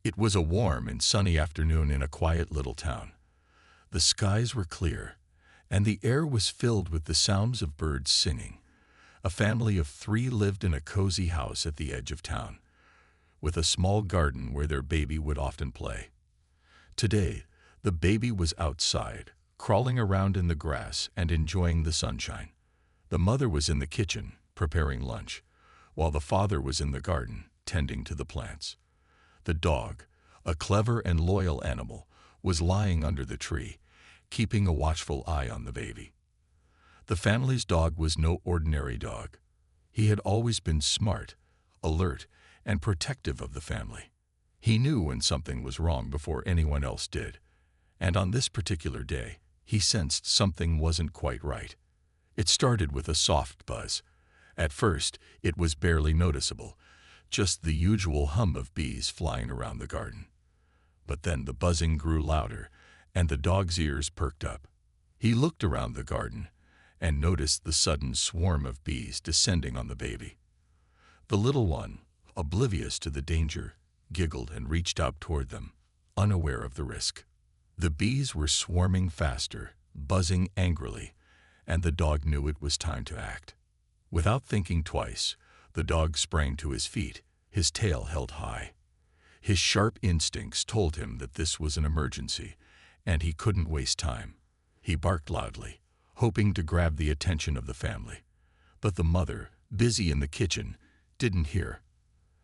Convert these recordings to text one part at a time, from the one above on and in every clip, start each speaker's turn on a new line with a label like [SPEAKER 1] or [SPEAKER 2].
[SPEAKER 1] It was a warm and sunny afternoon in a quiet little town. The skies were clear, and the air was filled with the sounds of birds singing. A family of 3 lived in a cozy house at the edge of town, with a small garden where their baby would often play. Today, the baby was outside, crawling around in the grass and enjoying the sunshine. The mother was in the kitchen, preparing lunch, while the father was in the garden, tending to the plants. The dog, a clever and loyal animal, was lying under the tree, keeping a watchful eye on the baby. The family's dog was no ordinary dog. He had always been smart, alert, and protective of the family. He knew when something was wrong before anyone else did, and on this particular day, he sensed something wasn't quite right. It started with a soft buzz. At first, it was barely noticeable, just the usual hum of bees flying around the garden. But then the buzzing grew louder, and the dog's ears perked up. He looked around the garden and noticed the sudden swarm of bees descending on the baby. The little one, oblivious to the danger, giggled and reached out toward them, unaware of the risk. The bees were swarming faster, buzzing angrily, and the dog knew it was time to act. Without thinking twice, the dog sprang to his feet, his tail held high. His sharp instincts told him that this was an emergency, and he couldn't waste time. He barked loudly, hoping to grab the attention of the family. But the mother, busy in the kitchen, didn't hear.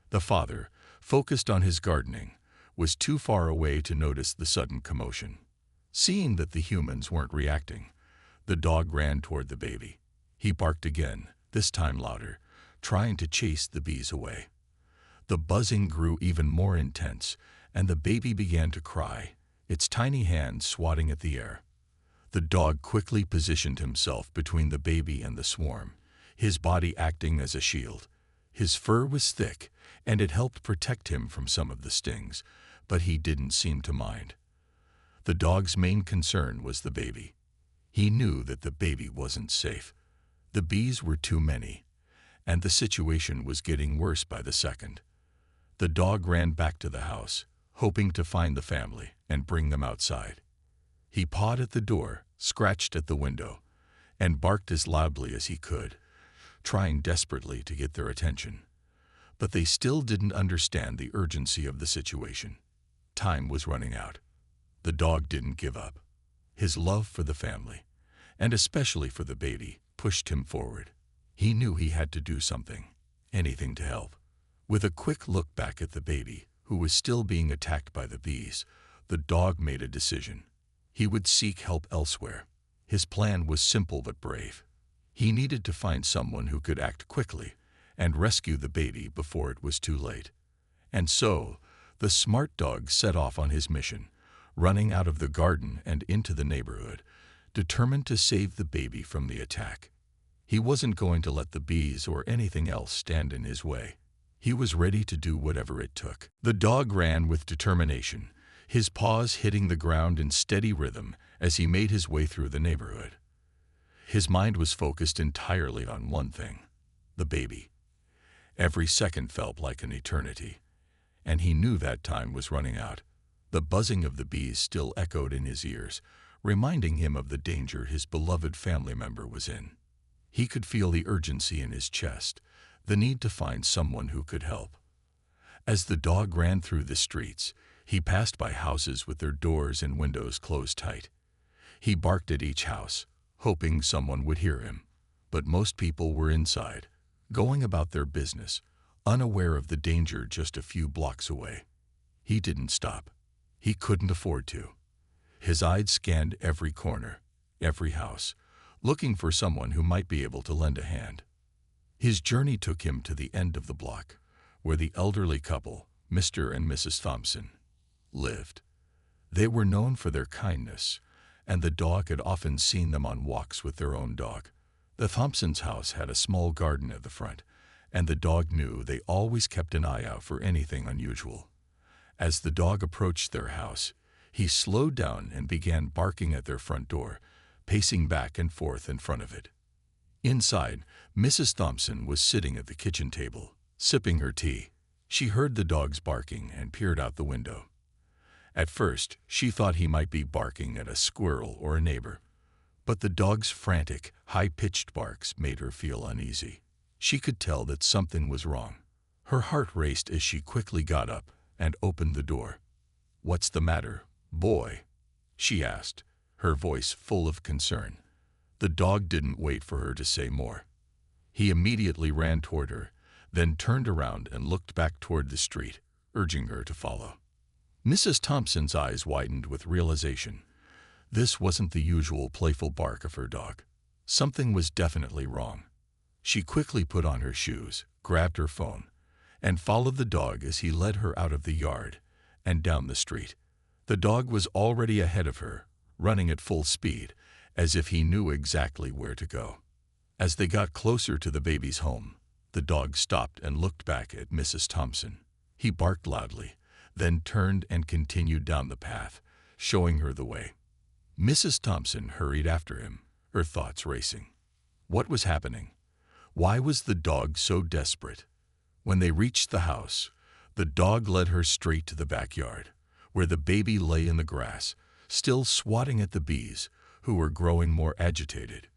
[SPEAKER 1] The father, focused on his gardening, was too far away to notice the sudden commotion. Seeing that the humans weren't reacting, the dog ran toward the baby. He barked again, this time louder, trying to chase the bees away. The buzzing grew even more intense, and the baby began to cry, its tiny hands swatting at the air. The dog quickly positioned himself between the baby and the swarm, his body acting as a shield. His fur was thick, and it helped protect him from some of the stings, but he didn't seem to mind. The dog's main concern was the baby. He knew that the baby wasn't safe. The bees were too many, and the situation was getting worse by the second. The dog ran back to the house, hoping to find the family and bring them outside. He pawed at the door, scratched at the window, and barked as loudly as he could, trying desperately to get their attention. But they still didn't understand the urgency of the situation. Time was running out. The dog didn't give up. His love for the family, and especially for the baby, pushed him forward. He knew he had to do something, anything to help. With a quick look back at the baby, who was still being attacked by the bees, the dog made a decision. He would seek help elsewhere. His plan was simple but brave. He needed to find someone who could act quickly and rescue the baby before it was too late. And so, the smart dog set off on his mission, running out of the garden and into the neighborhood, determined to save the baby from the attack. He wasn't going to let the bees or anything else stand in his way. He was ready to do whatever it took. The dog ran with determination, his paws hitting the ground in steady rhythm as he made his way through the neighborhood. His mind was focused entirely on one thing: the baby. Every second felt like an eternity, and he knew that time was running out. The buzzing of the bees still echoed in his ears, reminding him of the danger his beloved family member was in. He could feel the urgency in his chest, the need to find someone who could help. As the dog ran through the streets, he passed by houses with their doors and windows closed tight. He barked at each house, hoping someone would hear him, but most people were inside, going about their business, unaware of the danger just a few blocks away. He didn't stop. He couldn't afford to. His eyes scanned every corner, every house, looking for someone who might be able to lend a hand. His journey took him to the end of the block, where the elderly couple, Mr. and Mrs. Thompson, lived. They were known for their kindness, and the dog had often seen them on walks with their own dog. The Thompsons' house had a small garden at the front, and the dog knew they always kept an eye out for anything unusual. As the dog approached their house, he slowed down and began barking at their front door, pacing back and forth in front of it. Inside, Mrs. Thompson was sitting at the kitchen table, sipping her tea. She heard the dogs barking and peered out the window. At first, she thought he might be barking at a squirrel or a neighbor, but the dog's frantic, high-pitched barks made her feel uneasy. She could tell that something was wrong. Her heart raced as she quickly got up and opened the door. "What's the matter, boy?" she asked, her voice full of concern. The dog didn't wait for her to say more. He immediately ran toward her, then turned around and looked back toward the street, urging her to follow. Mrs. Thompson's eyes widened with realization. This wasn't the usual playful bark of her dog. Something was definitely wrong. She quickly put on her shoes, grabbed her phone, and followed the dog as he led her out of the yard and down the street. The dog was already ahead of her, running at full speed, as if he knew exactly where to go. As they got closer to the baby's home, the dog stopped and looked back at Mrs. Thompson. He barked loudly, then turned and continued down the path, showing her the way. Mrs. Thompson hurried after him, her thoughts racing. What was happening? Why was the dog so desperate? When they reached the house, the dog led her straight to the backyard, where the baby lay in the grass, still swatting at the bees, who were growing more agitated.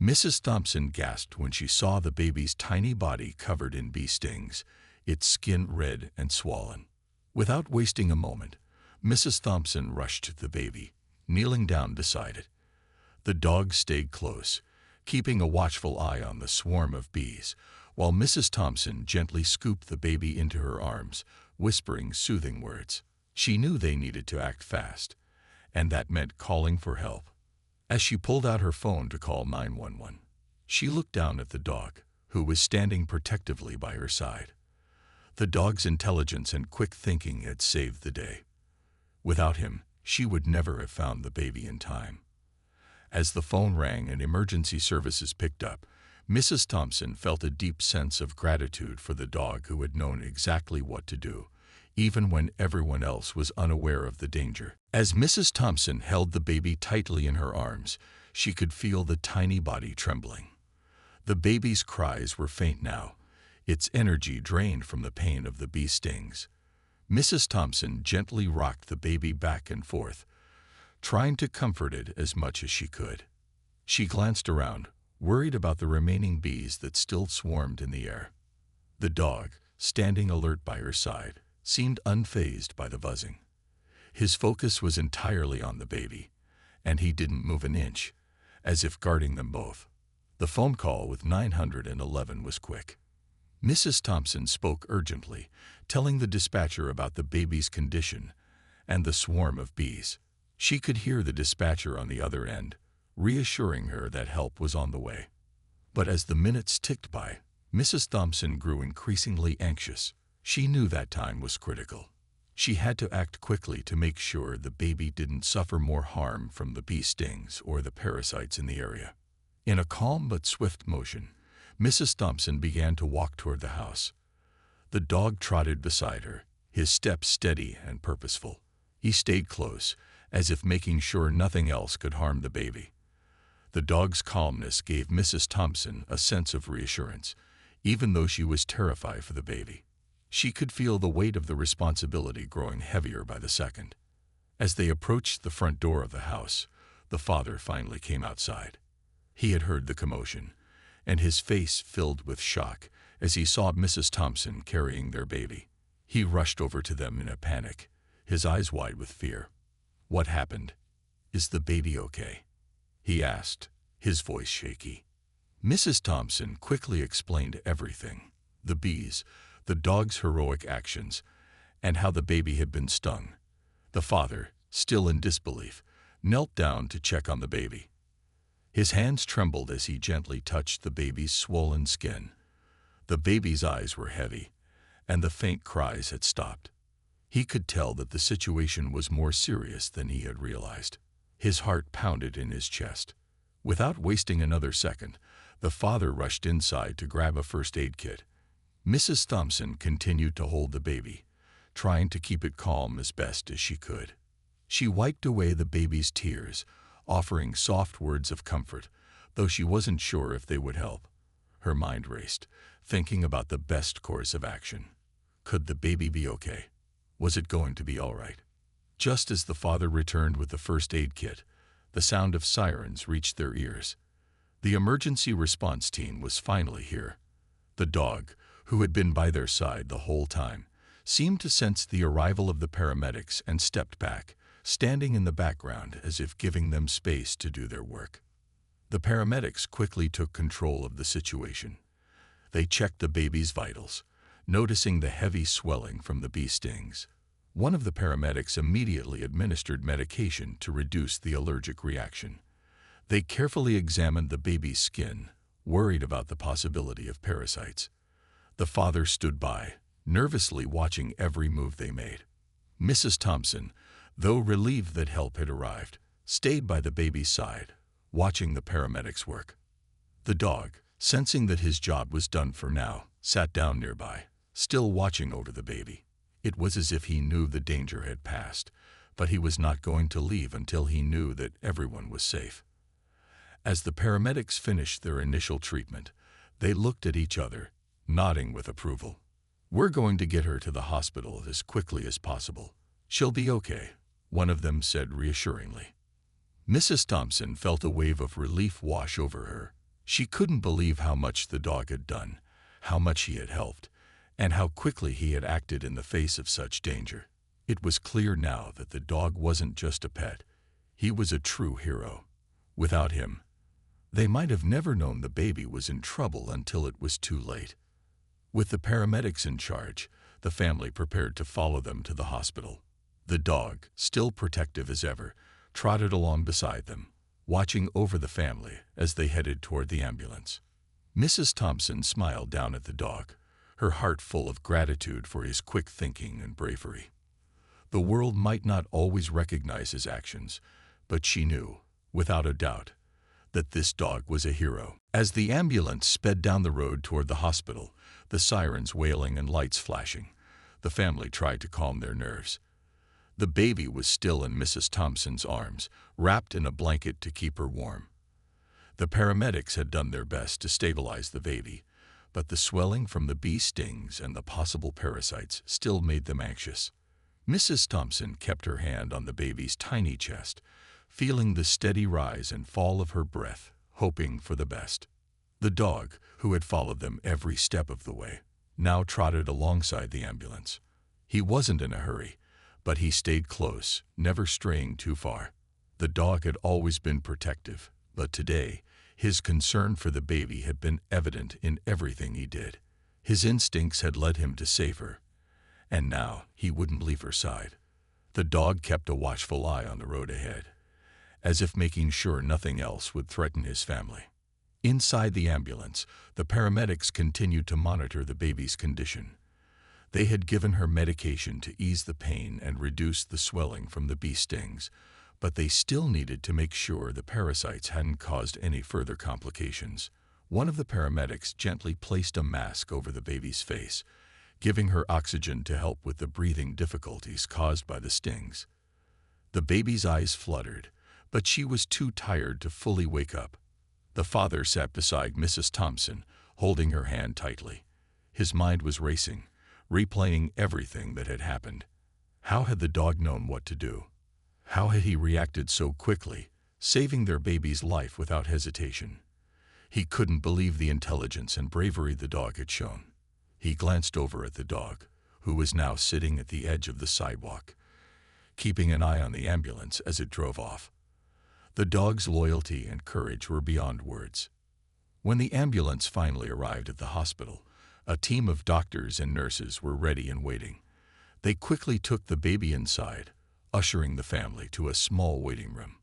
[SPEAKER 1] Mrs. Thompson gasped when she saw the baby's tiny body covered in bee stings, its skin red and swollen. Without wasting a moment, Mrs. Thompson rushed to the baby, kneeling down beside it. The dog stayed close, keeping a watchful eye on the swarm of bees, while Mrs. Thompson gently scooped the baby into her arms, whispering soothing words. She knew they needed to act fast, and that meant calling for help. As she pulled out her phone to call 911, she looked down at the dog, who was standing protectively by her side. The dog's intelligence and quick thinking had saved the day. Without him, she would never have found the baby in time. As the phone rang and emergency services picked up, Mrs. Thompson felt a deep sense of gratitude for the dog who had known exactly what to do, even when everyone else was unaware of the danger. As Mrs. Thompson held the baby tightly in her arms, she could feel the tiny body trembling. The baby's cries were faint now, its energy drained from the pain of the bee stings. Mrs. Thompson gently rocked the baby back and forth, trying to comfort it as much as she could. She glanced around, worried about the remaining bees that still swarmed in the air. The dog, standing alert by her side, seemed unfazed by the buzzing. His focus was entirely on the baby, and he didn't move an inch, as if guarding them both. The phone call with 911 was quick. Mrs. Thompson spoke urgently, telling the dispatcher about the baby's condition and the swarm of bees. She could hear the dispatcher on the other end, reassuring her that help was on the way. But as the minutes ticked by, Mrs. Thompson grew increasingly anxious. She knew that time was critical. She had to act quickly to make sure the baby didn't suffer more harm from the bee stings or the parasites in the area. In a calm but swift motion, Mrs. Thompson began to walk toward the house. The dog trotted beside her, his steps steady and purposeful. He stayed close, as if making sure nothing else could harm the baby. The dog's calmness gave Mrs. Thompson a sense of reassurance, even though she was terrified for the baby. She could feel the weight of the responsibility growing heavier by the second. As they approached the front door of the house, the father finally came outside. He had heard the commotion, and his face filled with shock as he saw Mrs. Thompson carrying their baby. He rushed over to them in a panic, his eyes wide with fear. "What happened? Is the baby okay?" he asked, his voice shaky. Mrs. Thompson quickly explained everything: the bees, the dog's heroic actions, and how the baby had been stung. The father, still in disbelief, knelt down to check on the baby. His hands trembled as he gently touched the baby's swollen skin. The baby's eyes were heavy, and the faint cries had stopped. He could tell that the situation was more serious than he had realized. His heart pounded in his chest. Without wasting another second, the father rushed inside to grab a first aid kit. Mrs. Thompson continued to hold the baby, trying to keep it calm as best as she could. She wiped away the baby's tears, offering soft words of comfort, though she wasn't sure if they would help. Her mind raced, thinking about the best course of action. Could the baby be okay? Was it going to be all right? Just as the father returned with the first aid kit, the sound of sirens reached their ears. The emergency response team was finally here. The dog, who had been by their side the whole time, seemed to sense the arrival of the paramedics and stepped back, standing in the background as if giving them space to do their work. The paramedics quickly took control of the situation. They checked the baby's vitals, noticing the heavy swelling from the bee stings. One of the paramedics immediately administered medication to reduce the allergic reaction. They carefully examined the baby's skin, worried about the possibility of parasites. The father stood by, nervously watching every move they made. Mrs. Thompson, though relieved that help had arrived, stayed by the baby's side, watching the paramedics work. The dog, sensing that his job was done for now, sat down nearby, still watching over the baby. It was as if he knew the danger had passed, but he was not going to leave until he knew that everyone was safe. As the paramedics finished their initial treatment, they looked at each other, nodding with approval. "We're going to get her to the hospital as quickly as possible. She'll be okay," one of them said reassuringly. Mrs. Thompson felt a wave of relief wash over her. She couldn't believe how much the dog had done, how much he had helped, and how quickly he had acted in the face of such danger. It was clear now that the dog wasn't just a pet. He was a true hero. Without him, they might have never known the baby was in trouble until it was too late. With the paramedics in charge, the family prepared to follow them to the hospital. The dog, still protective as ever, trotted along beside them, watching over the family as they headed toward the ambulance. Mrs. Thompson smiled down at the dog, her heart full of gratitude for his quick thinking and bravery. The world might not always recognize his actions, but she knew, without a doubt, that this dog was a hero. As the ambulance sped down the road toward the hospital, the sirens wailing and lights flashing, the family tried to calm their nerves. The baby was still in Mrs. Thompson's arms, wrapped in a blanket to keep her warm. The paramedics had done their best to stabilize the baby, but the swelling from the bee stings and the possible parasites still made them anxious. Mrs. Thompson kept her hand on the baby's tiny chest, feeling the steady rise and fall of her breath, hoping for the best. The dog, who had followed them every step of the way, now trotted alongside the ambulance. He wasn't in a hurry, but he stayed close, never straying too far. The dog had always been protective, but today, his concern for the baby had been evident in everything he did. His instincts had led him to save her, and now he wouldn't leave her side. The dog kept a watchful eye on the road ahead, as if making sure nothing else would threaten his family. Inside the ambulance, the paramedics continued to monitor the baby's condition. They had given her medication to ease the pain and reduce the swelling from the bee stings, but they still needed to make sure the parasites hadn't caused any further complications. One of the paramedics gently placed a mask over the baby's face, giving her oxygen to help with the breathing difficulties caused by the stings. The baby's eyes fluttered, but she was too tired to fully wake up. The father sat beside Mrs. Thompson, holding her hand tightly. His mind was racing, replaying everything that had happened. How had the dog known what to do? How had he reacted so quickly, saving their baby's life without hesitation? He couldn't believe the intelligence and bravery the dog had shown. He glanced over at the dog, who was now sitting at the edge of the sidewalk, keeping an eye on the ambulance as it drove off. The dog's loyalty and courage were beyond words. When the ambulance finally arrived at the hospital, a team of doctors and nurses were ready and waiting. They quickly took the baby inside, ushering the family to a small waiting room.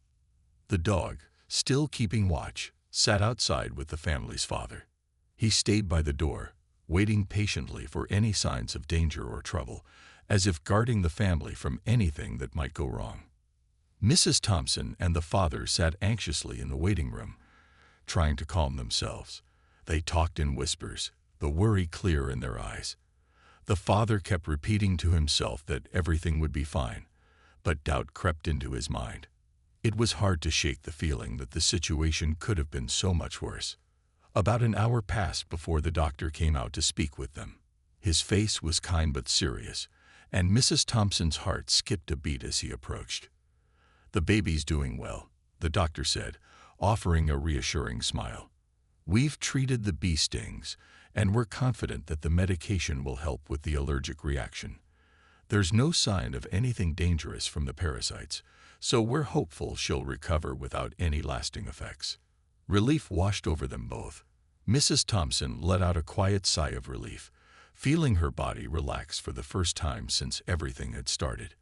[SPEAKER 1] The dog, still keeping watch, sat outside with the family's father. He stayed by the door, waiting patiently for any signs of danger or trouble, as if guarding the family from anything that might go wrong. Mrs. Thompson and the father sat anxiously in the waiting room, trying to calm themselves. They talked in whispers, the worry clear in their eyes. The father kept repeating to himself that everything would be fine, but doubt crept into his mind. It was hard to shake the feeling that the situation could have been so much worse. About an hour passed before the doctor came out to speak with them. His face was kind but serious, and Mrs. Thompson's heart skipped a beat as he approached. "The baby's doing well," the doctor said, offering a reassuring smile. "We've treated the bee stings, and we're confident that the medication will help with the allergic reaction. There's no sign of anything dangerous from the parasites, so we're hopeful she'll recover without any lasting effects." Relief washed over them both. Mrs. Thompson let out a quiet sigh of relief, feeling her body relax for the first time since everything had started.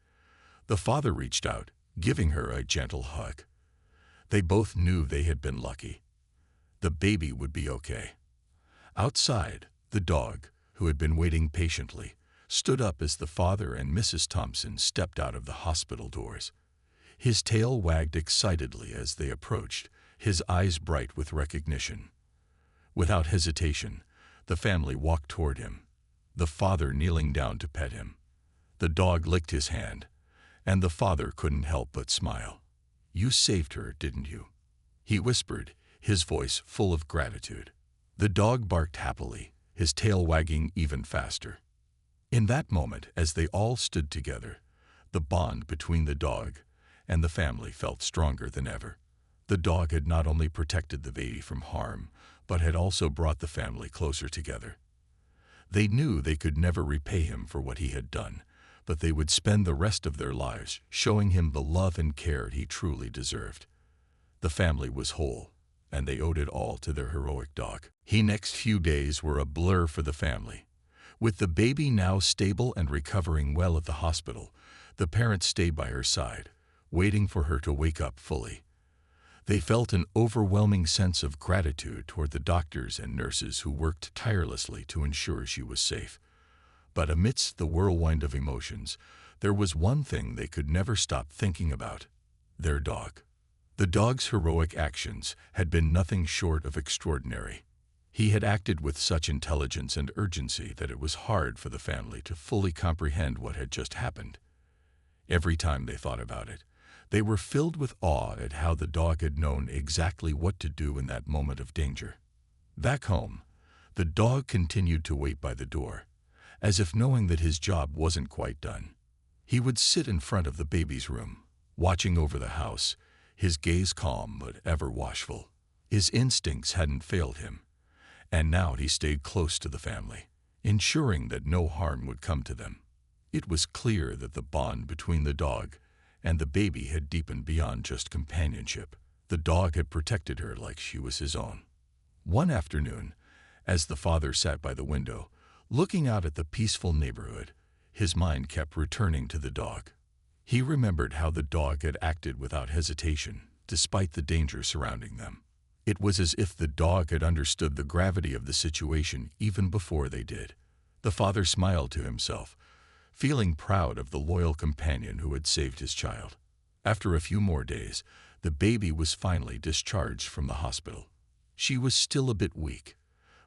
[SPEAKER 1] The father reached out, giving her a gentle hug. They both knew they had been lucky. The baby would be okay. Outside, the dog, who had been waiting patiently, stood up as the father and Mrs. Thompson stepped out of the hospital doors. His tail wagged excitedly as they approached, his eyes bright with recognition. Without hesitation, the family walked toward him, the father kneeling down to pet him. The dog licked his hand, and the father couldn't help but smile. "You saved her, didn't you?" he whispered, his voice full of gratitude. The dog barked happily, his tail wagging even faster. In that moment, as they all stood together, the bond between the dog and the family felt stronger than ever. The dog had not only protected the baby from harm, but had also brought the family closer together. They knew they could never repay him for what he had done, but they would spend the rest of their lives showing him the love and care he truly deserved. The family was whole, and they owed it all to their heroic dog. The next few days were a blur for the family. With the baby now stable and recovering well at the hospital, the parents stayed by her side, waiting for her to wake up fully. They felt an overwhelming sense of gratitude toward the doctors and nurses who worked tirelessly to ensure she was safe. But amidst the whirlwind of emotions, there was one thing they could never stop thinking about: their dog. The dog's heroic actions had been nothing short of extraordinary. He had acted with such intelligence and urgency that it was hard for the family to fully comprehend what had just happened. Every time they thought about it, they were filled with awe at how the dog had known exactly what to do in that moment of danger. Back home, the dog continued to wait by the door, as if knowing that his job wasn't quite done. He would sit in front of the baby's room, watching over the house, his gaze calm but ever watchful. His instincts hadn't failed him, and now he stayed close to the family, ensuring that no harm would come to them. It was clear that the bond between the dog and the baby had deepened beyond just companionship. The dog had protected her like she was his own. One afternoon, as the father sat by the window, looking out at the peaceful neighborhood, his mind kept returning to the dog. He remembered how the dog had acted without hesitation, despite the danger surrounding them. It was as if the dog had understood the gravity of the situation even before they did. The father smiled to himself, feeling proud of the loyal companion who had saved his child. After a few more days, the baby was finally discharged from the hospital. She was still a bit weak,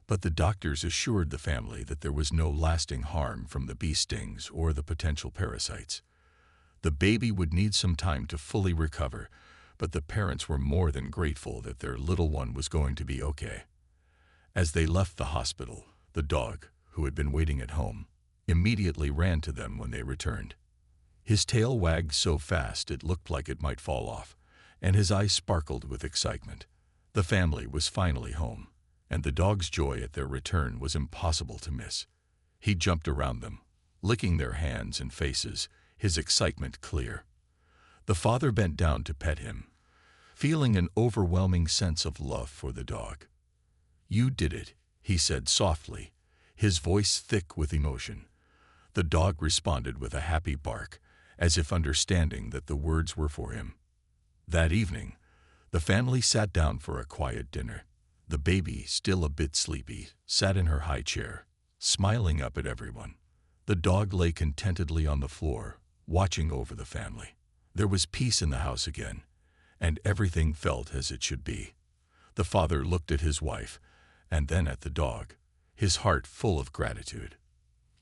[SPEAKER 1] but the doctors assured the family that there was no lasting harm from the bee stings or the potential parasites. The baby would need some time to fully recover, but the parents were more than grateful that their little one was going to be okay. As they left the hospital, the dog, who had been waiting at home, immediately ran to them when they returned. His tail wagged so fast it looked like it might fall off, and his eyes sparkled with excitement. The family was finally home, and the dog's joy at their return was impossible to miss. He jumped around them, licking their hands and faces, his excitement clear. The father bent down to pet him, feeling an overwhelming sense of love for the dog. "You did it," he said softly, his voice thick with emotion. The dog responded with a happy bark, as if understanding that the words were for him. That evening, the family sat down for a quiet dinner. The baby, still a bit sleepy, sat in her high chair, smiling up at everyone. The dog lay contentedly on the floor, watching over the family. There was peace in the house again, and everything felt as it should be. The father looked at his wife, and then at the dog, his heart full of gratitude.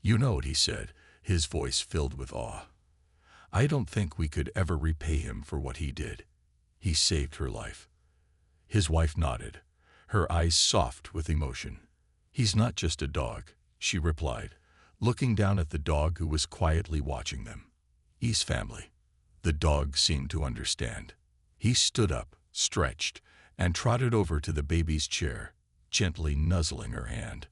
[SPEAKER 1] "You know what," he said, his voice filled with awe. "I don't think we could ever repay him for what he did. He saved her life." His wife nodded, her eyes soft with emotion. "He's not just a dog," she replied, looking down at the dog who was quietly watching them. "He's family." The dog seemed to understand. He stood up, stretched, and trotted over to the baby's chair, gently nuzzling her hand.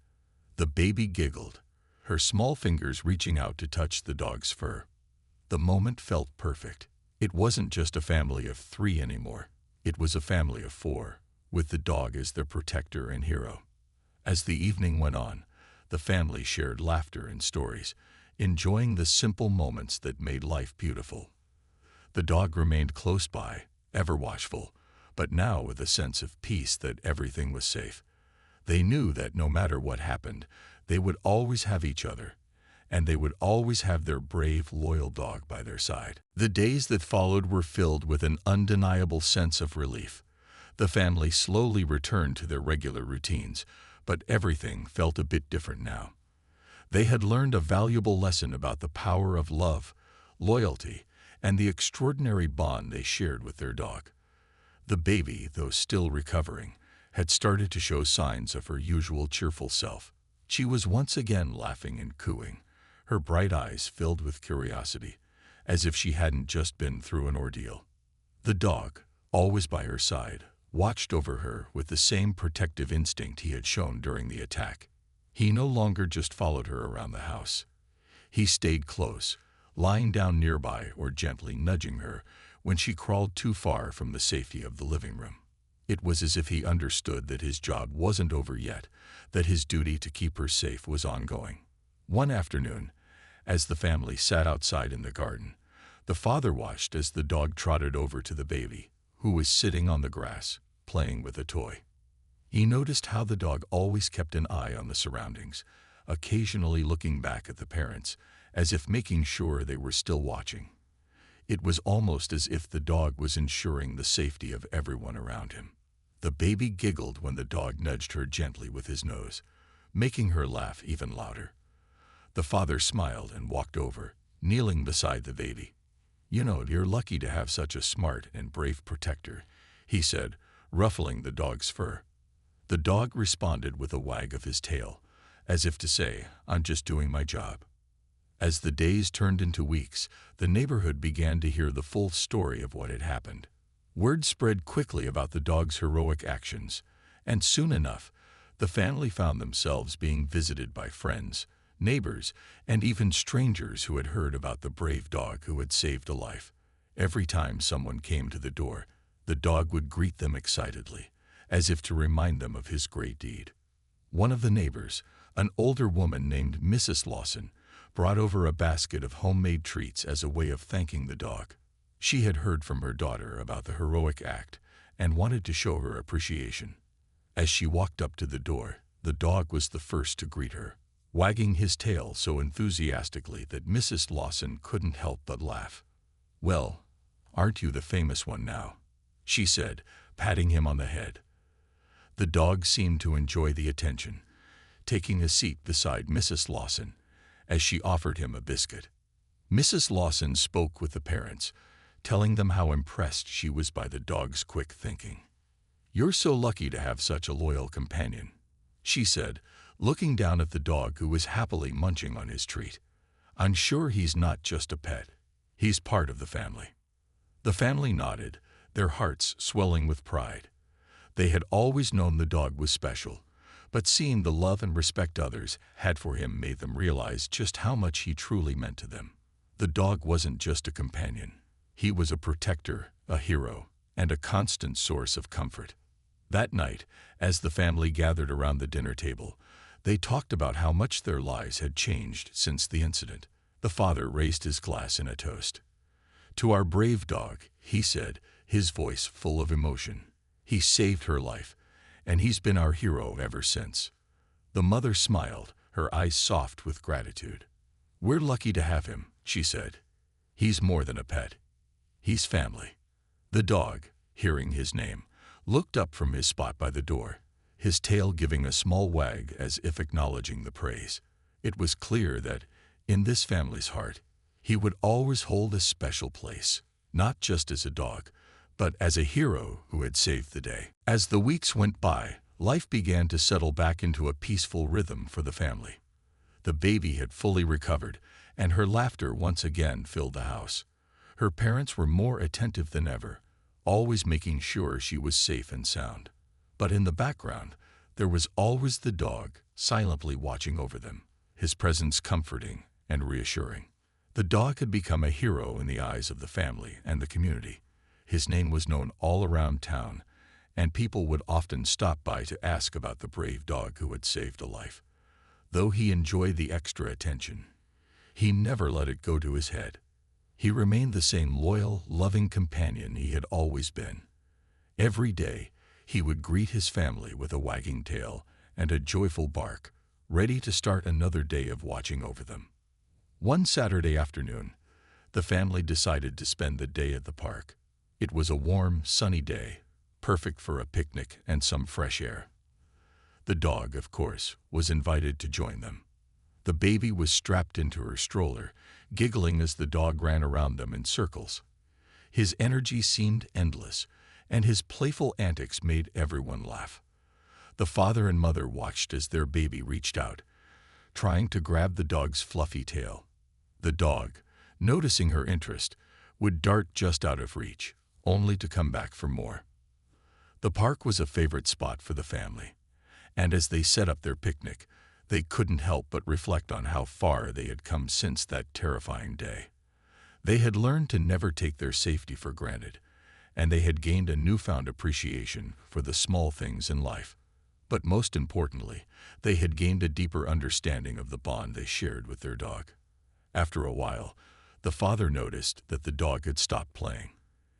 [SPEAKER 1] The baby giggled, her small fingers reaching out to touch the dog's fur. The moment felt perfect. It wasn't just a family of 3 anymore. It was a family of 4, with the dog as their protector and hero. As the evening went on, the family shared laughter and stories, enjoying the simple moments that made life beautiful. The dog remained close by, ever watchful, but now with a sense of peace that everything was safe. They knew that no matter what happened, they would always have each other, and they would always have their brave, loyal dog by their side. The days that followed were filled with an undeniable sense of relief. The family slowly returned to their regular routines, but everything felt a bit different now. They had learned a valuable lesson about the power of love, loyalty, and the extraordinary bond they shared with their dog. The baby, though still recovering, had started to show signs of her usual cheerful self. She was once again laughing and cooing, her bright eyes filled with curiosity, as if she hadn't just been through an ordeal. The dog, always by her side, watched over her with the same protective instinct he had shown during the attack. He no longer just followed her around the house. He stayed close, lying down nearby or gently nudging her when she crawled too far from the safety of the living room. It was as if he understood that his job wasn't over yet, that his duty to keep her safe was ongoing. One afternoon, as the family sat outside in the garden, the father watched as the dog trotted over to the baby, who was sitting on the grass, playing with a toy. He noticed how the dog always kept an eye on the surroundings, occasionally looking back at the parents, as if making sure they were still watching. It was almost as if the dog was ensuring the safety of everyone around him. The baby giggled when the dog nudged her gently with his nose, making her laugh even louder. The father smiled and walked over, kneeling beside the baby. "You know, you're lucky to have such a smart and brave protector," he said, ruffling the dog's fur. The dog responded with a wag of his tail, as if to say, "I'm just doing my job." As the days turned into weeks, the neighborhood began to hear the full story of what had happened. Word spread quickly about the dog's heroic actions, and soon enough, the family found themselves being visited by friends, neighbors, and even strangers who had heard about the brave dog who had saved a life. Every time someone came to the door, the dog would greet them excitedly, as if to remind them of his great deed. One of the neighbors, an older woman named Mrs. Lawson, brought over a basket of homemade treats as a way of thanking the dog. She had heard from her daughter about the heroic act and wanted to show her appreciation. As she walked up to the door, the dog was the first to greet her, wagging his tail so enthusiastically that Mrs. Lawson couldn't help but laugh. "Well, aren't you the famous one now?" she said, patting him on the head. The dog seemed to enjoy the attention, taking a seat beside Mrs. Lawson as she offered him a biscuit. Mrs. Lawson spoke with the parents, telling them how impressed she was by the dog's quick thinking. "You're so lucky to have such a loyal companion," she said, looking down at the dog who was happily munching on his treat. "I'm sure he's not just a pet. He's part of the family." The family nodded, their hearts swelling with pride. They had always known the dog was special, but seeing the love and respect others had for him made them realize just how much he truly meant to them. The dog wasn't just a companion. He was a protector, a hero, and a constant source of comfort. That night, as the family gathered around the dinner table, they talked about how much their lives had changed since the incident. The father raised his glass in a toast. "To our brave dog," he said, his voice full of emotion. "He saved her life, and he's been our hero ever since." The mother smiled, her eyes soft with gratitude. "We're lucky to have him," she said. "He's more than a pet. He's family." The dog, hearing his name, looked up from his spot by the door, his tail giving a small wag as if acknowledging the praise. It was clear that, in this family's heart, he would always hold a special place, not just as a dog, but as a hero who had saved the day. As the weeks went by, life began to settle back into a peaceful rhythm for the family. The baby had fully recovered, and her laughter once again filled the house. Her parents were more attentive than ever, always making sure she was safe and sound. But in the background, there was always the dog, silently watching over them, his presence comforting and reassuring. The dog had become a hero in the eyes of the family and the community. His name was known all around town, and people would often stop by to ask about the brave dog who had saved a life. Though he enjoyed the extra attention, he never let it go to his head. He remained the same loyal, loving companion he had always been. Every day, he would greet his family with a wagging tail and a joyful bark, ready to start another day of watching over them. One Saturday afternoon, the family decided to spend the day at the park. It was a warm, sunny day, perfect for a picnic and some fresh air. The dog, of course, was invited to join them. The baby was strapped into her stroller, giggling as the dog ran around them in circles. His energy seemed endless, and his playful antics made everyone laugh. The father and mother watched as their baby reached out, trying to grab the dog's fluffy tail. The dog, noticing her interest, would dart just out of reach, only to come back for more. The park was a favorite spot for the family, and as they set up their picnic, they couldn't help but reflect on how far they had come since that terrifying day. They had learned to never take their safety for granted, and they had gained a newfound appreciation for the small things in life. But most importantly, they had gained a deeper understanding of the bond they shared with their dog. After a while, the father noticed that the dog had stopped playing.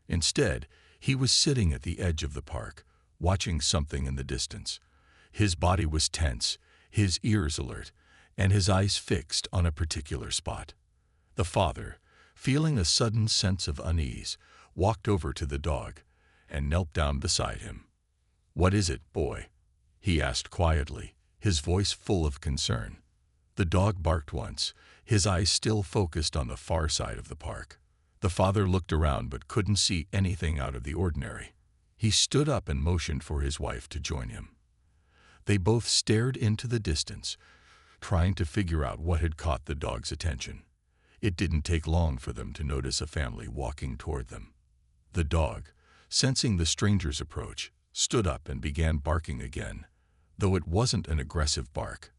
[SPEAKER 1] Instead, he was sitting at the edge of the park, watching something in the distance. His body was tense, his ears alert, and his eyes fixed on a particular spot. The father, feeling a sudden sense of unease, walked over to the dog and knelt down beside him. "What is it, boy?" he asked quietly, his voice full of concern. The dog barked once, his eyes still focused on the far side of the park. The father looked around but couldn't see anything out of the ordinary. He stood up and motioned for his wife to join him. They both stared into the distance, trying to figure out what had caught the dog's attention. It didn't take long for them to notice a family walking toward them. The dog, sensing the stranger's approach, stood up and began barking again, though it wasn't an aggressive bark.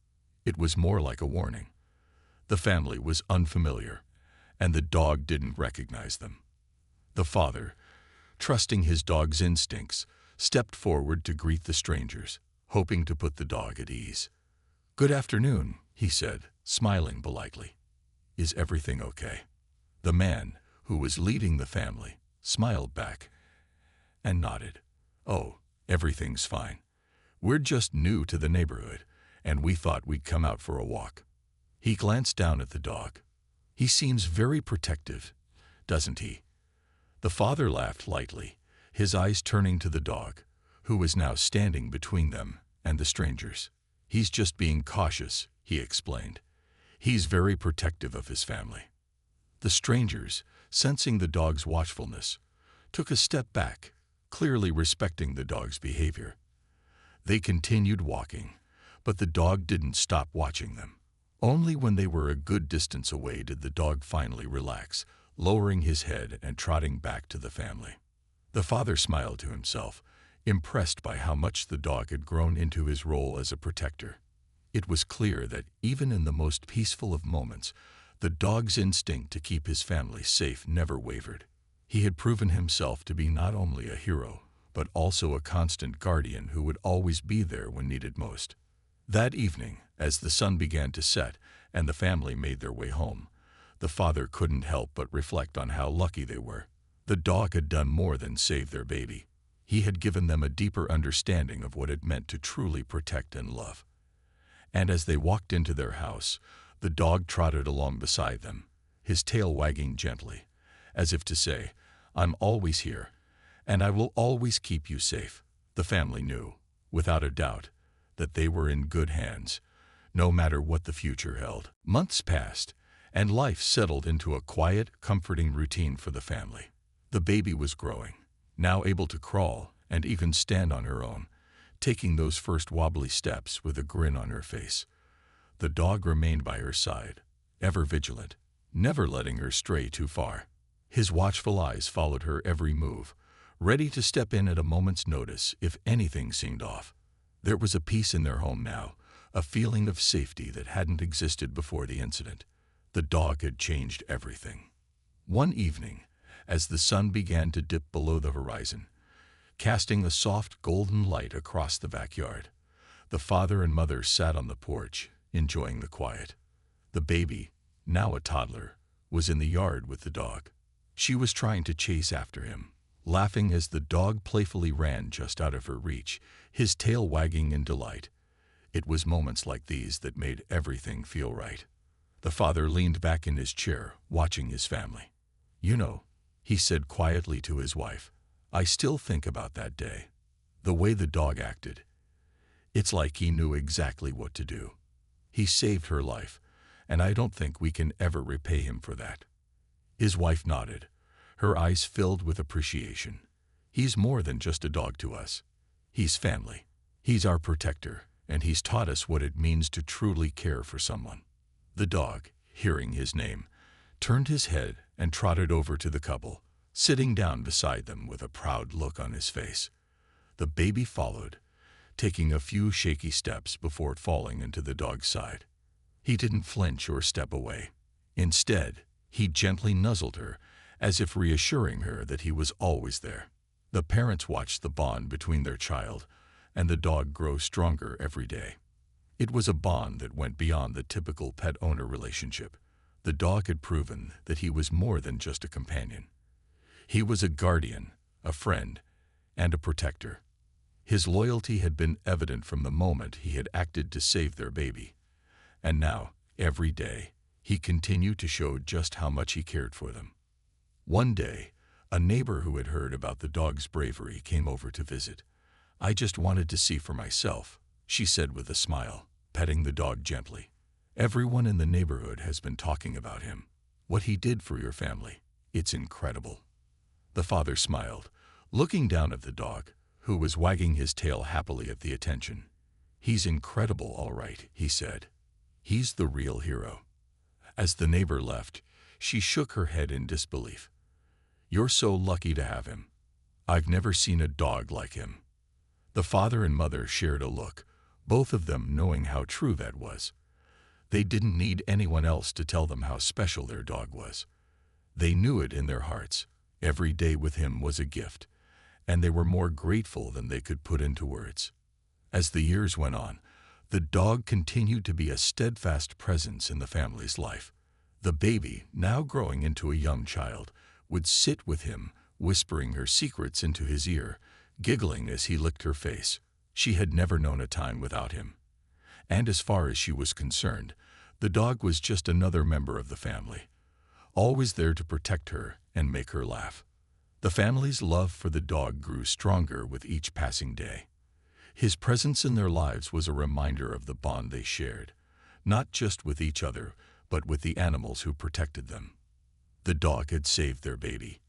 [SPEAKER 1] It was more like a warning. The family was unfamiliar, and the dog didn't recognize them. The father, trusting his dog's instincts, stepped forward to greet the strangers, hoping to put the dog at ease. "Good afternoon," he said, smiling politely. "Is everything okay?" The man, who was leading the family, smiled back and nodded. "Oh, everything's fine. We're just new to the neighborhood, and we thought we'd come out for a walk." He glanced down at the dog. "He seems very protective, doesn't he?" The father laughed lightly, his eyes turning to the dog, who was now standing between them and the strangers. "He's just being cautious," he explained. "He's very protective of his family." The strangers, sensing the dog's watchfulness, took a step back, clearly respecting the dog's behavior. They continued walking, but the dog didn't stop watching them. Only when they were a good distance away did the dog finally relax, lowering his head and trotting back to the family. The father smiled to himself, impressed by how much the dog had grown into his role as a protector. It was clear that even in the most peaceful of moments, the dog's instinct to keep his family safe never wavered. He had proven himself to be not only a hero, but also a constant guardian who would always be there when needed most. That evening, as the sun began to set and the family made their way home, the father couldn't help but reflect on how lucky they were. The dog had done more than save their baby. He had given them a deeper understanding of what it meant to truly protect and love. And as they walked into their house, the dog trotted along beside them, his tail wagging gently, as if to say, "I'm always here, and I will always keep you safe." The family knew, without a doubt, that they were in good hands, no matter what the future held. Months passed, and life settled into a quiet, comforting routine for the family. The baby was growing, now able to crawl and even stand on her own, taking those first wobbly steps with a grin on her face. The dog remained by her side, ever vigilant, never letting her stray too far. His watchful eyes followed her every move, ready to step in at a moment's notice if anything seemed off. There was a peace in their home now, a feeling of safety that hadn't existed before the incident. The dog had changed everything. One evening, as the sun began to dip below the horizon, casting a soft golden light across the backyard, the father and mother sat on the porch, enjoying the quiet. The baby, now a toddler, was in the yard with the dog. She was trying to chase after him, laughing as the dog playfully ran just out of her reach, his tail wagging in delight. It was moments like these that made everything feel right. The father leaned back in his chair, watching his family. "You know," he said quietly to his wife, "I still think about that day. The way the dog acted. It's like he knew exactly what to do. He saved her life, and I don't think we can ever repay him for that." His wife nodded, her eyes filled with appreciation. "He's more than just a dog to us. He's family. He's our protector, and he's taught us what it means to truly care for someone." The dog, hearing his name, turned his head and trotted over to the couple, sitting down beside them with a proud look on his face. The baby followed, taking a few shaky steps before falling into the dog's side. He didn't flinch or step away. Instead, he gently nuzzled her, as if reassuring her that he was always there. The parents watched the bond between their child and the dog grow stronger every day. It was a bond that went beyond the typical pet-owner relationship. The dog had proven that he was more than just a companion. He was a guardian, a friend, and a protector. His loyalty had been evident from the moment he had acted to save their baby. And now, every day, he continued to show just how much he cared for them. One day, a neighbor who had heard about the dog's bravery came over to visit. "I just wanted to see for myself," she said with a smile, petting the dog gently. "Everyone in the neighborhood has been talking about him. What he did for your family. It's incredible." The father smiled, looking down at the dog, who was wagging his tail happily at the attention. "He's incredible, all right," he said. "He's the real hero." As the neighbor left, she shook her head in disbelief. "You're so lucky to have him. I've never seen a dog like him." The father and mother shared a look, both of them knowing how true that was. They didn't need anyone else to tell them how special their dog was. They knew it in their hearts. Every day with him was a gift, and they were more grateful than they could put into words. As the years went on, the dog continued to be a steadfast presence in the family's life. The baby, now growing into a young child, would sit with him, whispering her secrets into his ear, giggling as he licked her face. She had never known a time without him. And as far as she was concerned, the dog was just another member of the family, always there to protect her and make her laugh. The family's love for the dog grew stronger with each passing day. His presence in their lives was a reminder of the bond they shared, not just with each other, but with the animals who protected them. The dog had saved their baby,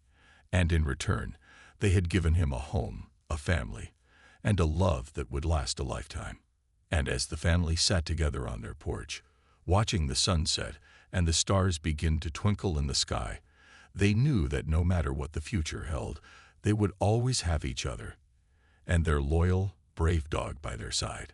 [SPEAKER 1] and in return, they had given him a home, a family, and a love that would last a lifetime. And as the family sat together on their porch, watching the sunset and the stars begin to twinkle in the sky, they knew that no matter what the future held, they would always have each other and their loyal, brave dog by their side.